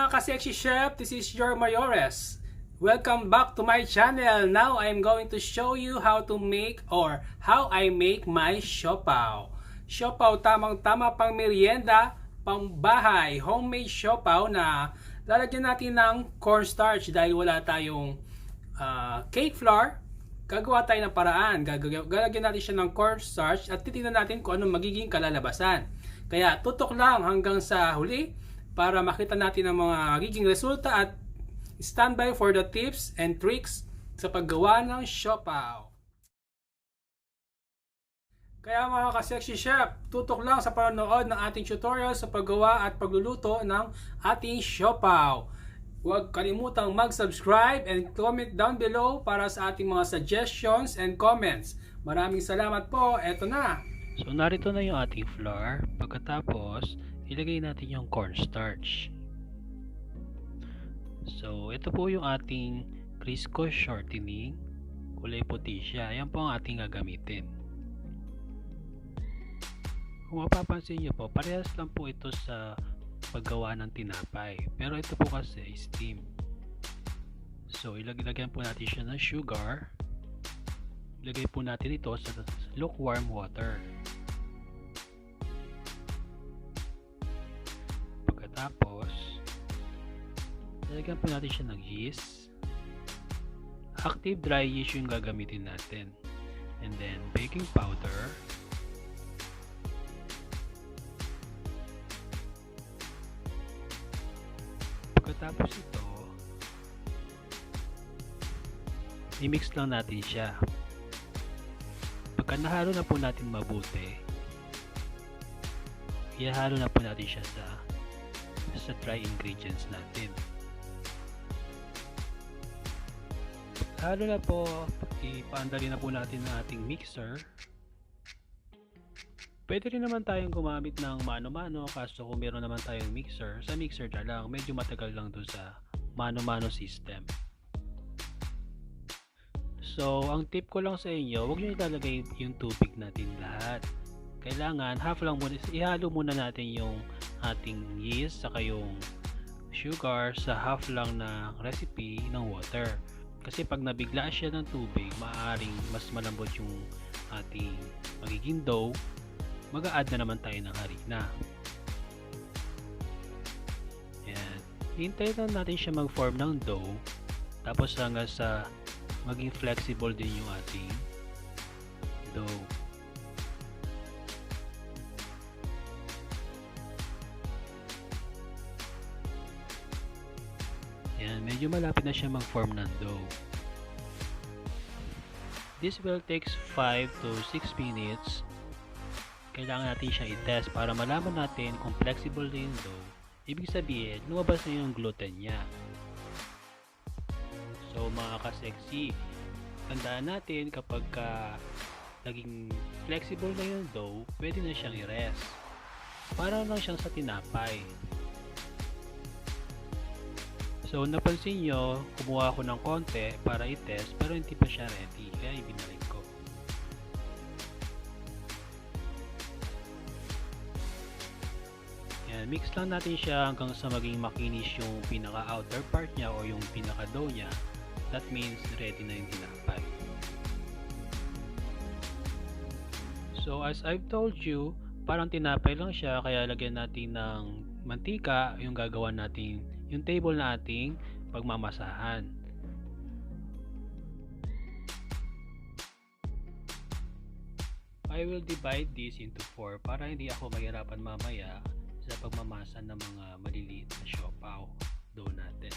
mga ka-sexy chef, this is YourMayores. Welcome back to my channel. Now I'm going to show you how to make or how I make my siopao. Siopao tamang-tama pang merienda, pang bahay, homemade siopao na lalagyan natin ng cornstarch dahil wala tayong cake flour. Gagawa tayo ng paraan. Galagyan natin siya ng cornstarch at titingnan natin kung anong magiging kalalabasan. Kaya tutok lang hanggang sa huli para makita natin ang mga magiging resulta at standby for the tips and tricks sa paggawa ng siopao. Kaya mga ka-sexy chef, tutok lang sa panonood ng ating tutorial sa paggawa at pagluluto ng ating siopao. Huwag kalimutang mag-subscribe and comment down below para sa ating mga suggestions and comments. Maraming salamat po. Eto na. So narito na yung ating flour. Pagkatapos, ilagay natin yung cornstarch. So ito po yung ating Crisco shortening. Kulay puti siya. Yan po ang ating gagamitin. Kung mapapansin nyo po, parehas lang po ito sa paggawa ng tinapay. Pero ito po kasi steam. So ilagyan po natin siya ng sugar. Ilagay po natin ito sa lukewarm water. Pagkatapos, ilagyan po natin siya ng yeast. Active dry yeast yung gagamitin natin. And then baking powder. Pagkatapos ito, i-mix lang natin siya. Pagka nahalo na po natin mabuti, ihalo na po natin siya sa dry ingredients natin. Halo na po, ipaandali na po natin ang ating mixer. Pwede rin naman tayong gumamit ng mano-mano, kaso kung meron naman tayong mixer, sa mixer na lang, medyo matagal lang doon sa mano-mano system. So, ang tip ko lang sa inyo, huwag nyo ilalagay yung tubig natin lahat. Kailangan, half lang muna, ihalo muna natin yung ating yeast, saka yung sugar sa half lang na recipe ng water. Kasi pag nabigla siya ng tubig, maaaring mas malambot yung ating magiging dough. Mag-a-add na naman tayo ng harina. Ayan. Hintayin lang natin siya mag-form ng dough. Tapos hanggang sa maging flexible din yung ating dough. Ayan. Medyo malapit na siya mag-form ng dough. This will take 5 to 6 minutes. Kailangan natin siyang i-test para malaman natin kung flexible na yung dough. Ibig sabihin, lumabas na yung gluten niya. So mga ka-sexy, tandaan natin kapag naging flexible na yung dough, pwede na siyang i-rest. Para lang siyang sa tinapay. So napansin nyo, kumuha ako ng konti para i-test pero hindi pa siya ready, kaya ibinalik ko. Mix lang natin siya hanggang sa maging makinis yung pinaka outer part niya o yung pinaka dough niya. That means ready na yung tinapay. So as I've told you, parang tinapay lang siya, kaya lagyan natin ng mantika yung gagawa natin, yung table na ating pagmamasahan. I will divide this into 4 para hindi ako mahirapan mamaya sa pagmamasa ng mga maliliit na siopao dough natin.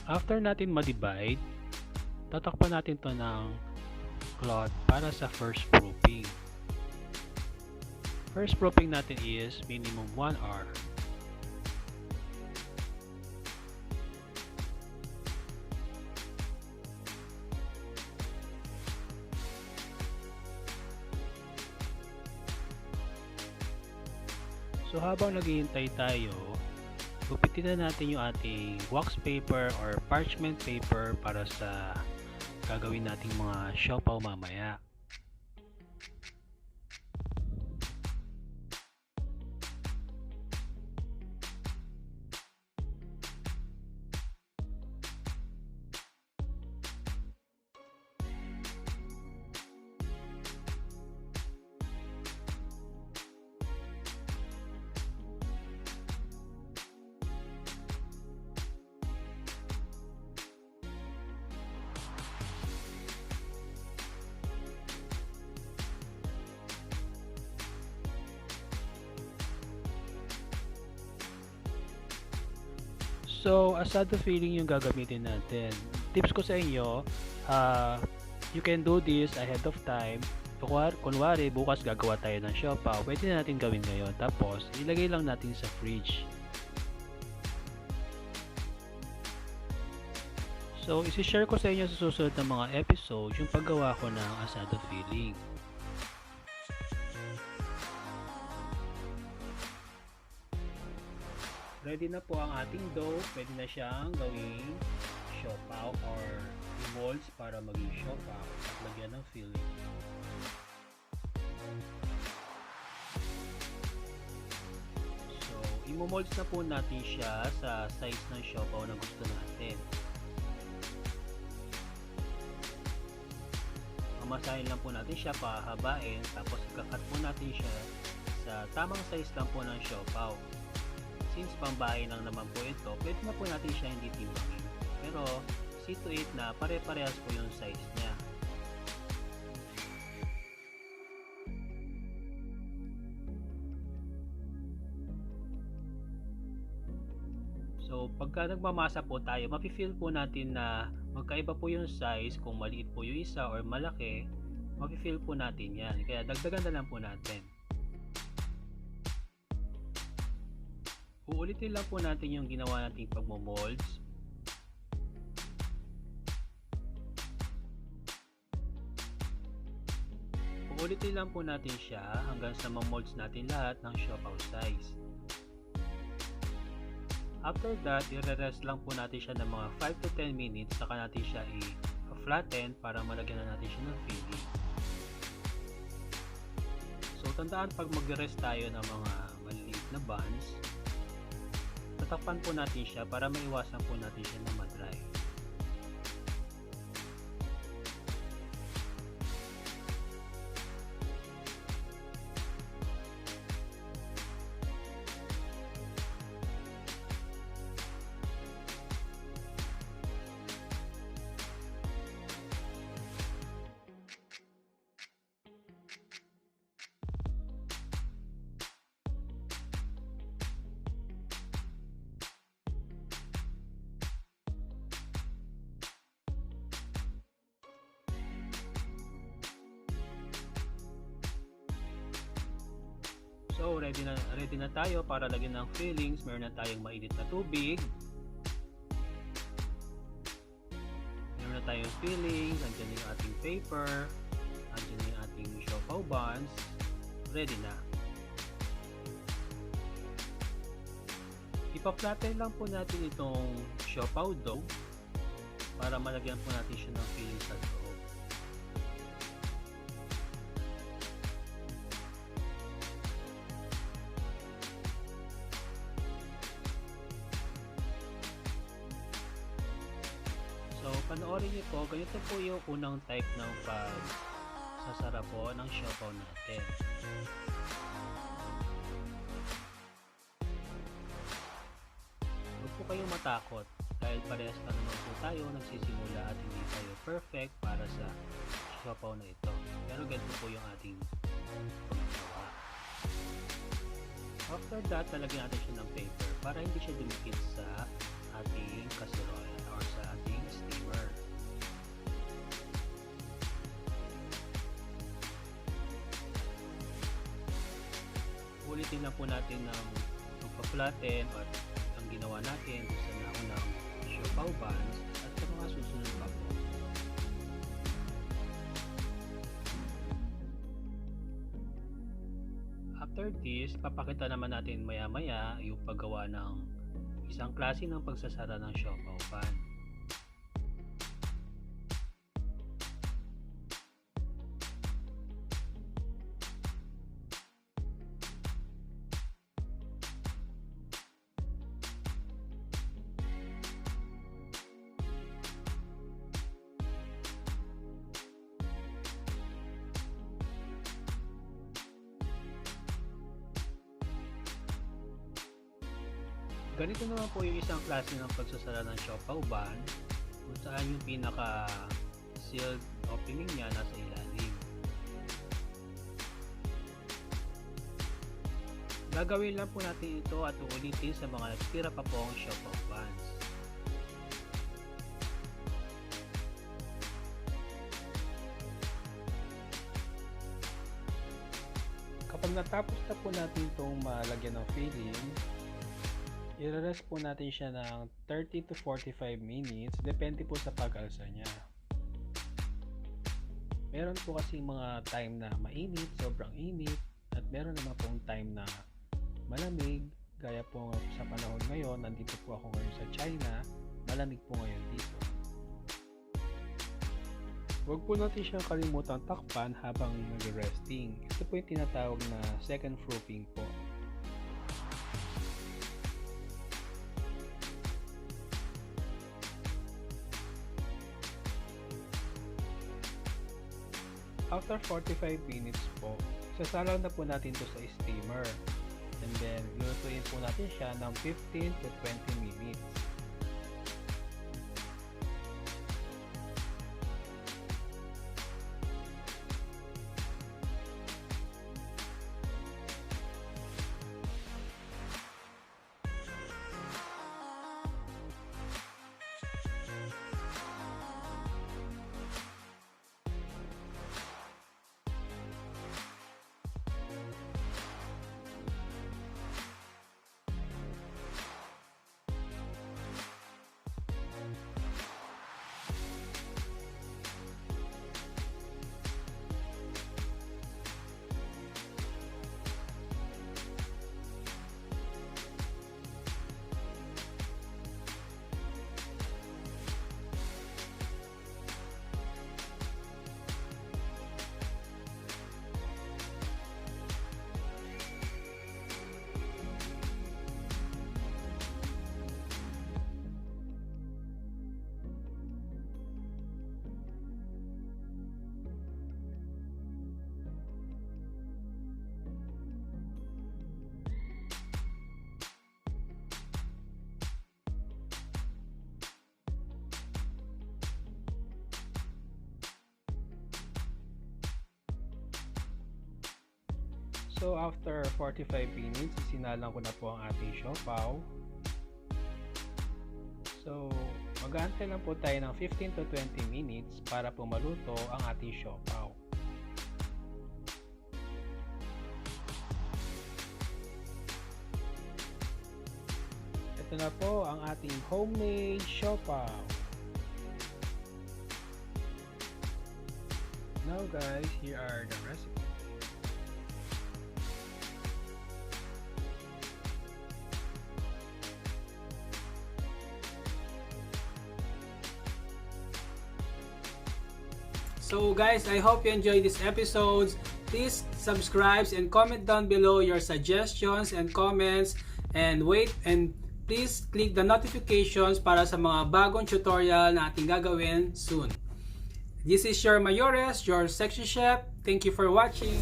After natin ma-divide, tatakpan natin to ng cloth para sa first proofing. First proofing natin is minimum 1 hour. So habang naghihintay tayo, gamitin na natin yung ating wax paper or parchment paper para sa gagawin nating mga siopaw mamaya. So, asado filling yung gagamitin natin. Tips ko sa inyo, you can do this ahead of time. Kunwari, bukas gagawa tayo ng siopaw, pwede na natin gawin ngayon. Tapos, ilagay lang natin sa fridge. So, isi-share ko sa inyo sa susunod na mga episodes yung paggawa ko ng asado filling. Ready na po ang ating dough. Pwede na siyang gawing siopaw or molds para maging siopaw at lagyan ng filling. So, imo-molds na po natin siya sa size ng siopaw na gusto natin. Mamasahin lang po natin siya, pahabain, tapos ikakat po natin siya sa tamang size lang po ng siopaw. Since pambahay lang naman po ito, pwede na po natin siya hindi timbangin. Pero see to it na pare-parehas po yung size niya. So pagka nagmamasa po tayo, mapi-feel po natin na magkaiba po yung size. Kung maliit po yung isa or malaki, mapi-feel po natin yan. Kaya dagdagan na lang po natin. Uulitin lang po natin yung ginawa nating pagmomolds. Uulitin lang po natin siya hanggang sa mamolds natin lahat ng siopaw size. After that, i-rest lang po natin siya ng mga 5 to 10 minutes, saka natin siya i-flatten para malagyan na natin siya ng filling. So tandaan, pag mag-rest tayo ng mga maliliit na buns, tatakpan po natin siya para maiwasan po natin siya na ma-dry. So, ready na tayo para lagyan ng fillings. Meron na tayong mainit na tubig. Meron na tayong fillings. Andiyan yung ating paper. Andiyan yung ating siopaw buns. Ready na. Ipa-flatten lang po natin itong siopaw dough para malagyan po natin siya ng fillings sa loob. So, panoorin niyo po, ganito po yung unang type ng pagsasara po ng siopaw natin. Huwag po kayong matakot dahil parehas na naman po tayo nagsisimula at hindi tayo perfect para sa siopaw na ito. Pero ganito po yung ating paggawa. After that, talagyan natin siya ng paper para hindi siya dumikit sa ating casserole or sa ating steamer. Ulitin na po natin ng pagpa-flatten at ang ginawa natin sa naunang siopaw buns at sa mga susunod pa po. After this, papakita naman natin maya-maya yung paggawa ng isang klase ng pagsasara ng siopao pan. Ganito naman po yung isang klase ng pagsasara ng siopao pan, kung saan yung pinaka sealed opening niya nasa ilalim. Gagawin lang po natin ito at uulitin sa mga nagtira pa pong siopao pans. Kapag natapos na po natin itong malagyan ng filling, i-rest po natin siya ng 30 to 45 minutes, depende po sa pag-alsa niya. Meron po kasi mga time na mainit, sobrang init, at meron naman pong time na malamig, gaya po sa panahon ngayon, nandito po ako ngayon sa China, malamig po ngayon dito. Huwag po natin siyang kalimutang takpan habang nag-resting. Ito po yung tinatawag na second proofing po. After 45 minutes po, sasalang na po natin ito sa steamer. And then, lulutuin po natin siya ng 15 to 20 minutes. So after 45 minutes, isinalang ko na po ang ating siopao. So mag-aantay lang po tayo ng 15 to 20 minutes para po maluto ang ating siopao. Ito na po ang ating homemade siopao. Now guys, here are the recipes. So guys, I hope you enjoyed this episode. Please subscribe and comment down below your suggestions and comments, and please click the notifications para sa mga bagong tutorial na ating gagawin soon. This is YourMayores, your sexy chef. Thank you for watching.